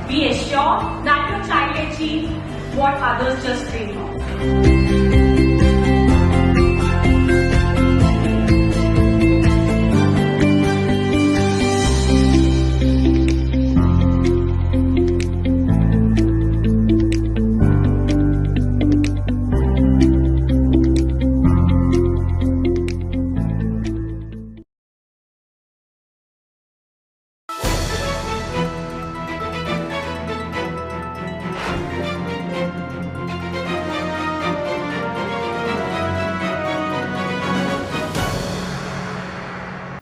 We assure that your child achieves what others just dream of.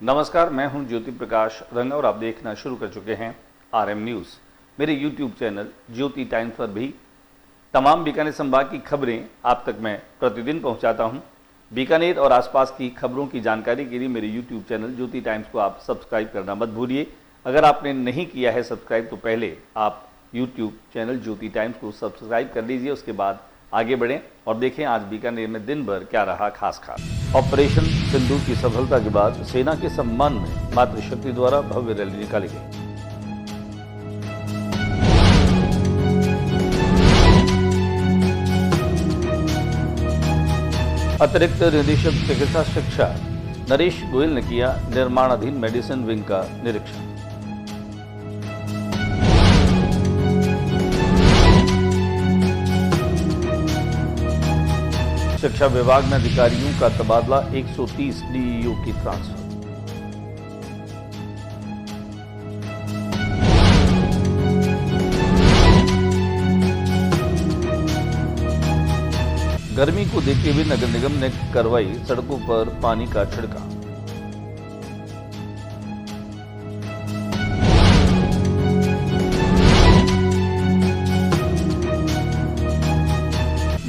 नमस्कार, मैं हूं ज्योति प्रकाश रंग और आप देखना शुरू कर चुके हैं आरएम न्यूज़। मेरे यूट्यूब चैनल ज्योति टाइम्स पर भी तमाम बीकानेर संभाग की खबरें आप तक मैं प्रतिदिन पहुंचाता हूं। बीकानेर और आसपास की खबरों की जानकारी के लिए मेरे यूट्यूब चैनल ज्योति टाइम्स को आप सब्सक्राइब करना मत भूलिए। अगर आपने नहीं किया है सब्सक्राइब तो पहले आप यूट्यूब चैनल ज्योति टाइम्स को सब्सक्राइब कर लीजिए, उसके बाद आगे बढ़ें और देखें आज बीकानेर में दिन भर क्या रहा खास। ऑपरेशन सिंदूर की सफलता के बाद सेना के सम्मान में मातृशक्ति द्वारा भव्य रैली निकाली गई। अतिरिक्त निदेशक चिकित्सा शिक्षा नरेश गोयल ने किया निर्माणाधीन मेडिसिन विंग का निरीक्षण। शिक्षा विभाग में अधिकारियों का तबादला, 130 डीईओ की ट्रांसफर। गर्मी को देखते हुए नगर निगम ने करवाई सड़कों पर पानी का छिड़काव।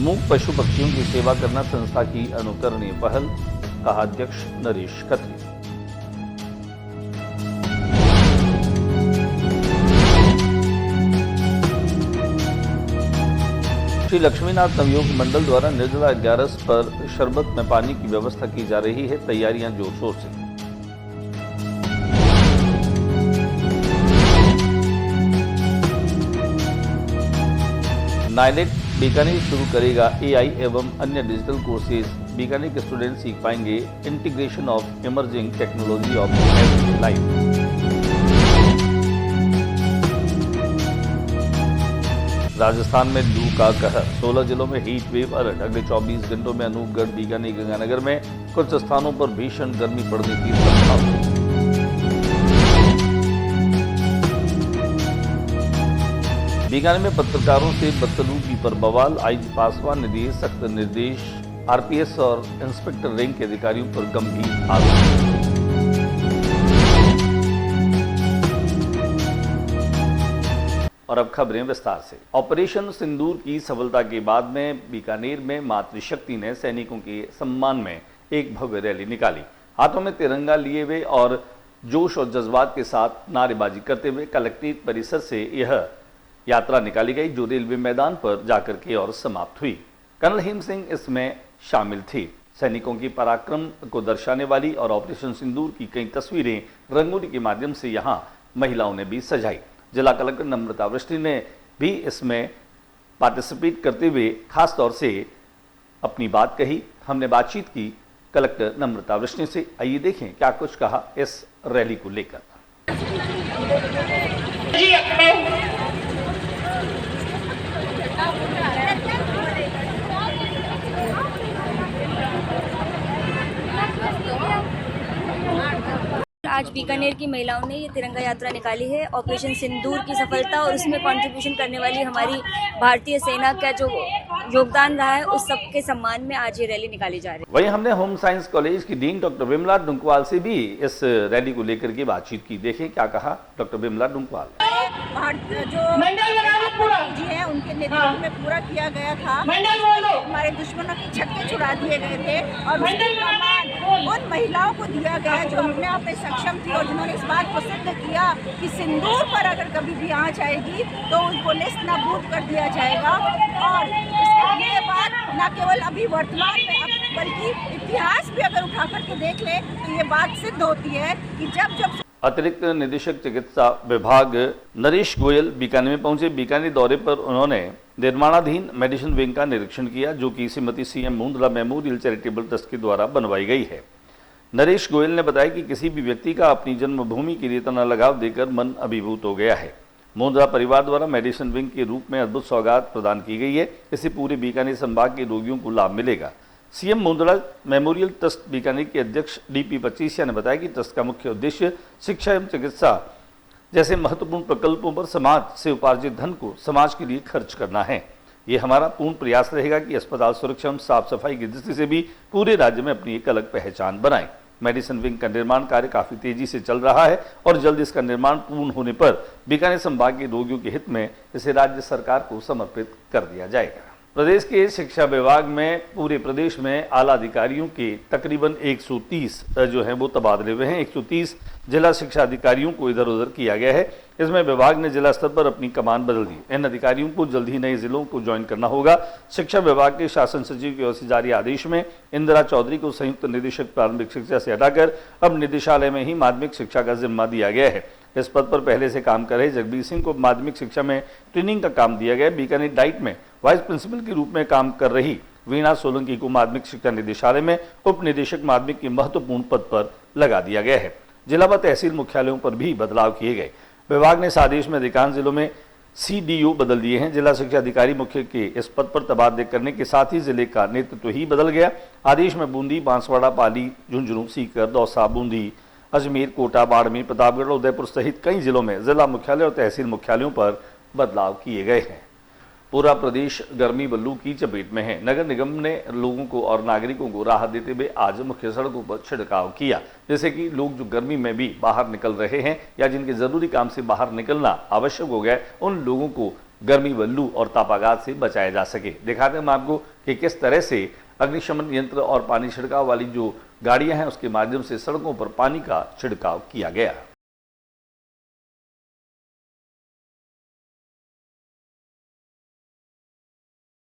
मूक पशु पक्षियों की सेवा करना संस्था की अनुकरणीय पहल, कहा अध्यक्ष नरेश खत्री। श्री लक्ष्मीनाथ नवयोग मंडल द्वारा निर्जला 11 पर शरबत में पानी की व्यवस्था की जा रही है, तैयारियां जोर शोर से। नाइलेट बीकानेर शुरू करेगा एआई एवं अन्य डिजिटल कोर्सेज। बीकानेर के स्टूडेंट सीख पाएंगे integration of emerging technology of everyday life. Rajasthan में लू का कहर, 16 जिलों में हीट वेव अलर्ट। अगले 24 घंटों में अनूपगढ़, बीकानेर, गंगानगर में कुछ स्थानों पर भीषण गर्मी पड़ने की संभावना। बीकानेर में पत्रकारों से बदसलूकी पर बवाल, आईजी पासवान ने दिए सख्त निर्देश। आरपीएस और इंस्पेक्टर रैंक के अधिकारियों पर गंभीर आरोप। और अब खबरें विस्तार से। ऑपरेशन सिंदूर की सफलता के बाद में बीकानेर में मातृशक्ति ने सैनिकों के सम्मान में एक भव्य रैली निकाली। हाथों में तिरंगा लिए हुए और जोश और जज्बात के साथ नारेबाजी करते हुए कलेक्ट्रेट परिसर से यह यात्रा निकाली गई, जो रेलवे मैदान पर जाकर के और समाप्त हुई। कर्नल हेम सिंह इसमें शामिल थी। सैनिकों की पराक्रम को दर्शाने वाली और ऑपरेशन सिंदूर की कई तस्वीरें रंगोली के माध्यम से यहां महिलाओं ने भी सजाई। जिला कलेक्टर नम्रता वृष्टि ने भी इसमें पार्टिसिपेट करते हुए खास तौर से अपनी बात कही। हमने बातचीत की कलेक्टर नम्रता वृष्टि से। आइए देखें क्या कुछ कहा इस रैली को लेकर। आज बीकानेर की महिलाओं ने ये तिरंगा यात्रा निकाली है। ऑपरेशन सिंदूर की सफलता और उसमें कंट्रीब्यूशन करने वाली हमारी भारतीय सेना का जो योगदान रहा है, उस सब के सम्मान में आज ये रैली निकाली जा रही है। वहीं हमने होम साइंस कॉलेज की डीन डॉक्टर विमला डुंकवाल से भी इस रैली को लेकर के बातचीत की। देखें क्या कहा डॉक्टर विमला डुंकवाल। जो जी है उनके नेतृत्व में पूरा किया गया था। हमारे दुश्मनों के छक्के छुड़ा दिए गए थे और उन महिलाओं को दिया गया जो अपने आप में सक्षम थी और जिन्होंने इस बात को सिद्ध किया कि सिंदूर पर अगर कभी भी आँच आएगी तो उनको नेस्त नाबूद कर दिया जाएगा। और ये बात न केवल अभी वर्तमान में बल्कि इतिहास भी अगर उठा करके देख ले तो ये बात सिद्ध होती है कि जब अतिरिक्त निदेशक चिकित्सा विभाग नरेश गोयल बीकानेर में पहुंचे। बीकानेर दौरे पर उन्होंने निर्माणाधीन मेडिसिन विंग का निरीक्षण किया, जो कि Shrimati CM Mundra memorial charitable trust के द्वारा बनवाई गई है। नरेश गोयल ने बताया कि किसी भी व्यक्ति का अपनी जन्मभूमि के लिए इतना लगाव देकर मन अभिभूत हो गया है। मुंद्रा परिवार द्वारा मेडिसिन विंग के रूप में अद्भुत सौगात प्रदान की गई है। इससे पूरे बीकानेर संभाग के रोगियों को लाभ मिलेगा। CM Mundra memorial trust Bikaner के अध्यक्ष डीपी पचीसिया ने बताया कि ट्रस्ट का मुख्य उद्देश्य शिक्षा एवं चिकित्सा जैसे महत्वपूर्ण प्रकल्पों पर समाज से उपार्जित धन को समाज के लिए खर्च करना है। ये हमारा पूर्ण प्रयास रहेगा कि अस्पताल सुरक्षा एवं साफ सफाई की दृष्टि से भी पूरे राज्य में अपनी एक अलग पहचान बनाए। मेडिसिन विंग का निर्माण कार्य काफी तेजी से चल रहा है और जल्द इसका निर्माण पूर्ण होने पर बीकानेर संभाग के रोगियों के हित में इसे राज्य सरकार को समर्पित कर दिया जाएगा। प्रदेश के शिक्षा विभाग में पूरे प्रदेश में आला अधिकारियों के तकरीबन 130 जो है वो तबादले हुए हैं। 130 जिला शिक्षा अधिकारियों को इधर उधर किया गया है। इसमें विभाग ने जिला स्तर पर अपनी कमान बदल दी। इन अधिकारियों को जल्द ही नए जिलों को ज्वाइन करना होगा। शिक्षा विभाग के शासन सचिव की ओर से जारी आदेश में इंदिरा चौधरी को संयुक्त निदेशक प्रारंभिक शिक्षा से हटाकर अब निदेशालय में ही माध्यमिक शिक्षा का जिम्मा दिया गया है। इस पद पर पहले से काम कर रहे जगबीर सिंह को माध्यमिक शिक्षा में ट्रेनिंग का काम दिया गया। बीकानेर डाइट में वाइस प्रिंसिपल के रूप में काम कर रही वीणा सोलंकी को माध्यमिक शिक्षा निदेशालय में उप निदेशक माध्यमिक के महत्वपूर्ण पद पर लगा दिया गया है। जिला व तहसील मुख्यालयों पर भी बदलाव किए गए। विभाग ने इस आदेश में अधिकांश जिलों में CDO बदल दिए हैं। जिला शिक्षा अधिकारी मुख्य के इस पद पर तबादले करने के साथ ही जिले का नेतृत्व ही बदल गया। आदेश में बूंदी, बांसवाड़ा, पाली, झुंझुनू, सीकर, दौसा, बूंदी, अजमेर, कोटा, बाड़मेर, प्रतापगढ़, उदयपुर सहित कई जिलों में जिला मुख्यालय और तहसील मुख्यालयों पर बदलाव किए गए हैं। पूरा प्रदेश गर्मी बल्लू की चपेट में है। नगर निगम ने लोगों को और नागरिकों को राहत देते हुए आज मुख्य सड़कों पर छिड़काव किया, जैसे कि लोग जो गर्मी में भी बाहर निकल रहे हैं या जिनके जरूरी काम से बाहर निकलना आवश्यक हो गया, उन लोगों को गर्मी बल्लू और तापाघात से बचाया जा सके। दिखाते हैं हम आपको कि किस तरह से अग्निशमन यंत्र और पानी छिड़काव वाली जो गाड़ियां हैं उसके माध्यम से सड़कों पर पानी का छिड़काव किया गया।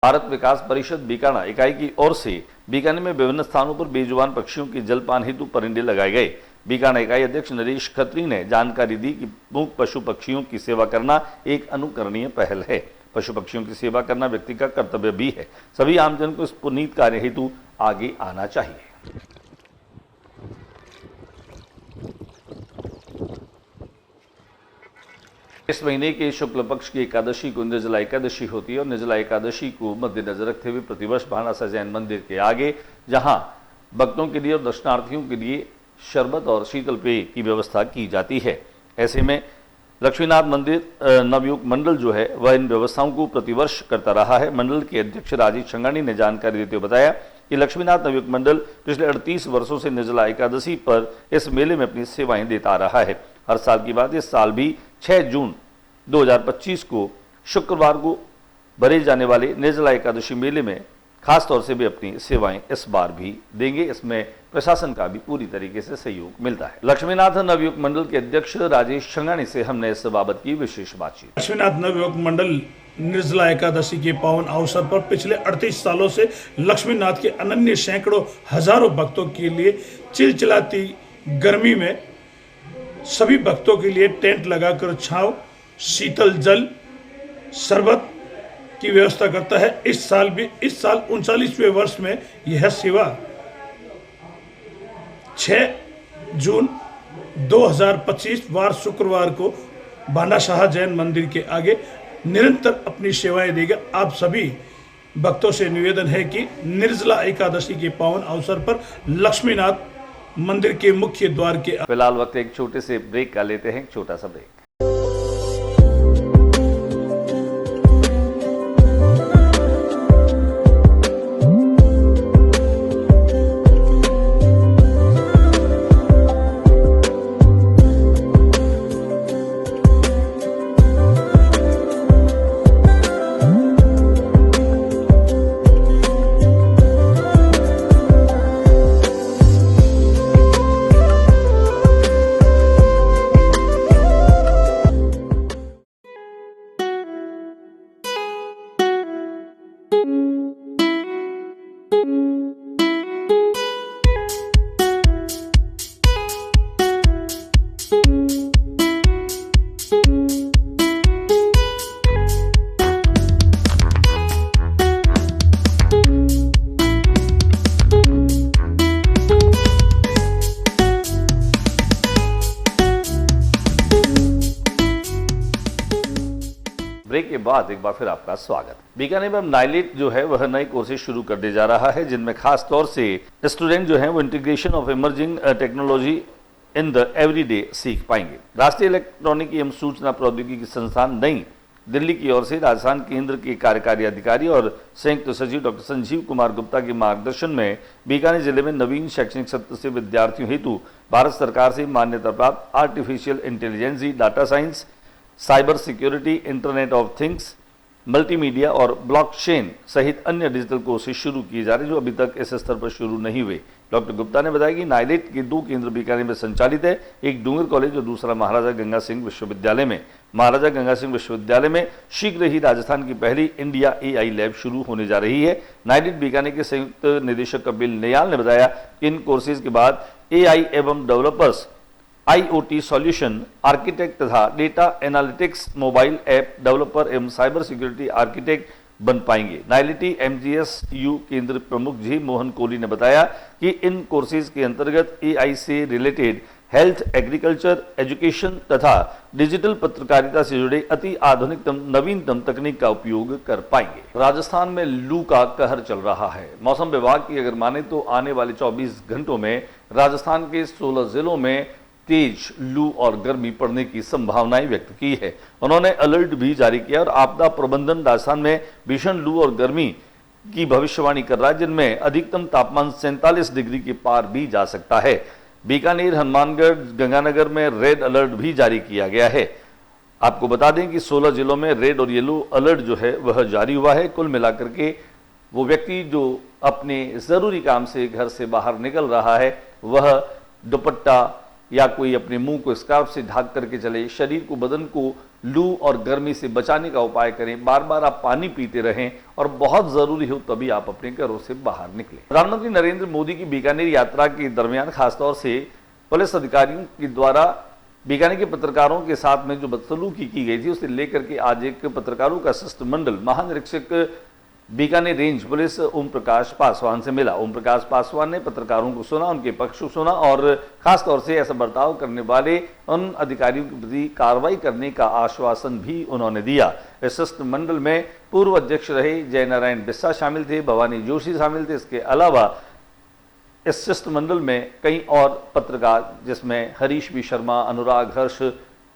भारत विकास परिषद बीकाना इकाई की ओर से बीकानेर में विभिन्न स्थानों पर बेजुबान पक्षियों के जलपान हेतु परिंदे लगाए गए। बीकाना इकाई अध्यक्ष नरेश खत्री ने जानकारी दी कि मूक पशु पक्षियों की सेवा करना एक अनुकरणीय पहल है। पशु पक्षियों की सेवा करना व्यक्ति का कर्तव्य भी है। सभी आमजन को इस पुनीत कार्य हेतु आगे आना चाहिए। इस महीने के शुक्ल पक्ष की एकादशी को निर्जला एकादशी होती है और निर्जला एकादशी को मद्देनजर रखते हुए प्रतिवर्ष भानासा जैन मंदिर के आगे जहां भक्तों के लिए और दर्शनार्थियों के लिए शरबत और शीतल पेय की व्यवस्था की जाती है। ऐसे में लक्ष्मीनाथ मंदिर नवयुग मंडल जो है वह इन व्यवस्थाओं को प्रतिवर्ष करता रहा है। मंडल के अध्यक्ष राजेश छंगानी ने जानकारी देते हुए बताया कि लक्ष्मीनाथ नवयुग मंडल पिछले 38 वर्षों से निर्जला एकादशी पर इस मेले में अपनी सेवाएं देता आ रहा है। हर साल की बात इस साल भी 6 जून 2025 को शुक्रवार को भरे जाने वाले निर्जला एकादशी मेले में खास तौर से भी अपनी सेवाएं इस बार भी देंगे। इसमें प्रशासन का भी पूरी तरीके से सहयोग मिलता है। लक्ष्मीनाथ नवयुग मंडल के अध्यक्ष राजेश छंगानी से हमने इस बाबत की विशेष बातचीत। लक्ष्मीनाथ नवयुग मंडल निर्जला एकादशी के पावन अवसर पर पिछले 38 सालों से लक्ष्मीनाथ के अनन्य सैकड़ों हजारों भक्तों के लिए चिलचिलाती गर्मी में सभी भक्तों के लिए टेंट लगाकर छांव, शीतल जल, शरबत की व्यवस्था करता है। इस साल 39वें वर्ष में यह सेवा 6 जून 2025 वार शुक्रवार को भानाशाह जैन मंदिर के आगे निरंतर अपनी सेवाएं देगा। आप सभी भक्तों से निवेदन है कि निर्जला एकादशी के पावन अवसर पर लक्ष्मीनाथ मंदिर के मुख्य द्वार के फिलहाल वक्त एक छोटे से ब्रेक का लेते हैं, छोटा सा ब्रेक। ब्रेक के बाद एक बार फिर आपका स्वागत। बीकानेर में नाइलेट जो है वह नए कोर्सेज शुरू कर दिया जा रहा है, जिनमें खास तौर से स्टूडेंट जो है वो integration of emerging technology in the everyday सीख पाएंगे। राष्ट्रीय इलेक्ट्रॉनिक एवं सूचना प्रौद्योगिकी संस्थान नई दिल्ली की ओर से राजस्थान केंद्र के कार्यकारी अधिकारी और संयुक्त सचिव डॉक्टर संजीव कुमार गुप्ता के मार्गदर्शन में बीकानेर जिले में नवीन शैक्षणिक सत्र से विद्यार्थियों हेतु भारत सरकार से मान्यता प्राप्त artificial intelligence, data science, cyber security, internet of things, multimedia और ब्लॉकचेन सहित अन्य डिजिटल कोर्सेज शुरू किए जा रहे हैं, जो अभी तक इस स्तर पर शुरू नहीं हुए। डॉक्टर गुप्ता ने बताया कि नाइलेट के 2 केंद्र बीकानेर में संचालित है, एक डूंगर कॉलेज और दूसरा महाराजा गंगा सिंह विश्वविद्यालय में। महाराजा गंगा सिंह विश्वविद्यालय में शीघ्र ही राजस्थान की पहली इंडिया AI लैब शुरू होने जा रही है। नाइलेट बीकानेर के संयुक्त निदेशक कपिल नियाल ने बताया कि इन कोर्सेज के बाद AI एवं डेवलपर्स, IoT सॉल्यूशन आर्किटेक्ट तथा data analytics, mobile app developer एवं साइबर सिक्योरिटी आर्किटेक्ट बन पाएंगे। नाइलिटी MGSU केंद्र प्रमुख जी मोहन कोहली ने बताया कि इन कोर्सेज के अंतर्गत AI से रिलेटेड हेल्थ, एग्रीकल्चर, एजुकेशन तथा डिजिटल पत्रकारिता से जुड़े अति आधुनिकतम नवीनतम तकनीक का उपयोग कर पाएंगे। राजस्थान में लू का कहर चल रहा है। मौसम विभाग की अगर माने तो आने वाले 24 घंटों में राजस्थान के 16 जिलों में तेज लू और गर्मी पड़ने की संभावनाएं व्यक्त की है। उन्होंने अलर्ट भी जारी किया और आपदा प्रबंधन राजस्थान में भीषण लू और गर्मी की भविष्यवाणी कर रहा है, जिनमें अधिकतम तापमान 47 डिग्री के पार भी जा सकता है। बीकानेर, हनुमानगढ़, गंगानगर में रेड अलर्ट भी जारी किया गया है। आपको बता दें कि 16 जिलों में रेड और येलो अलर्ट जो है वह जारी हुआ है। कुल मिलाकर के वो व्यक्ति जो अपने जरूरी काम से घर से बाहर निकल रहा है वह दुपट्टा या कोई अपने मुंह को स्कार्फ से ढक करके चले, शरीर को, बदन को लू और गर्मी से बचाने का उपाय करें। बार बार आप पानी पीते रहें और बहुत जरूरी हो तभी आप अपने घरों से बाहर निकलें। प्रधानमंत्री नरेंद्र मोदी की बीकानेर यात्रा के दरमियान खासतौर से पुलिस अधिकारियों के द्वारा बीकानेर के पत्रकारों के साथ में जो बदसलूकी की गई थी उसे लेकर के आज एक पत्रकारों का शिष्टमंडल महानिरीक्षक बीकानेर रेंज पुलिस ओम प्रकाश पासवान से मिला। ओम प्रकाश पासवान ने पत्रकारों को सुना, उनके पक्ष को सुना और खासतौर से ऐसा बर्ताव करने वाले उन अधिकारियों के प्रति कार्रवाई करने का आश्वासन भी उन्होंने दिया। इस शिष्टमंडल में पूर्व अध्यक्ष रहे जयनारायण बिस्सा शामिल थे, भवानी जोशी शामिल थे। इसके अलावा इस शिष्टमंडल में कई और पत्रकार जिसमें हरीश बी शर्मा, अनुराग हर्ष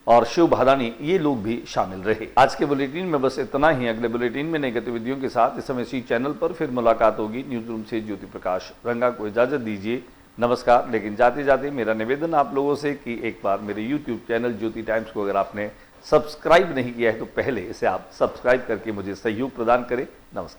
और शिव भादानी ये लोग भी शामिल रहे। आज के बुलेटिन में बस इतना ही। अगले बुलेटिन में नई गतिविधियों के साथ इस समय इसी चैनल पर फिर मुलाकात होगी। न्यूज रूम से ज्योति प्रकाश रंगा को इजाजत दीजिए, नमस्कार। लेकिन जाते जाते मेरा निवेदन आप लोगों से कि एक बार मेरे YouTube चैनल ज्योति टाइम्स को अगर आपने सब्सक्राइब नहीं किया है तो पहले इसे आप सब्सक्राइब करके मुझे सहयोग प्रदान करें। नमस्कार।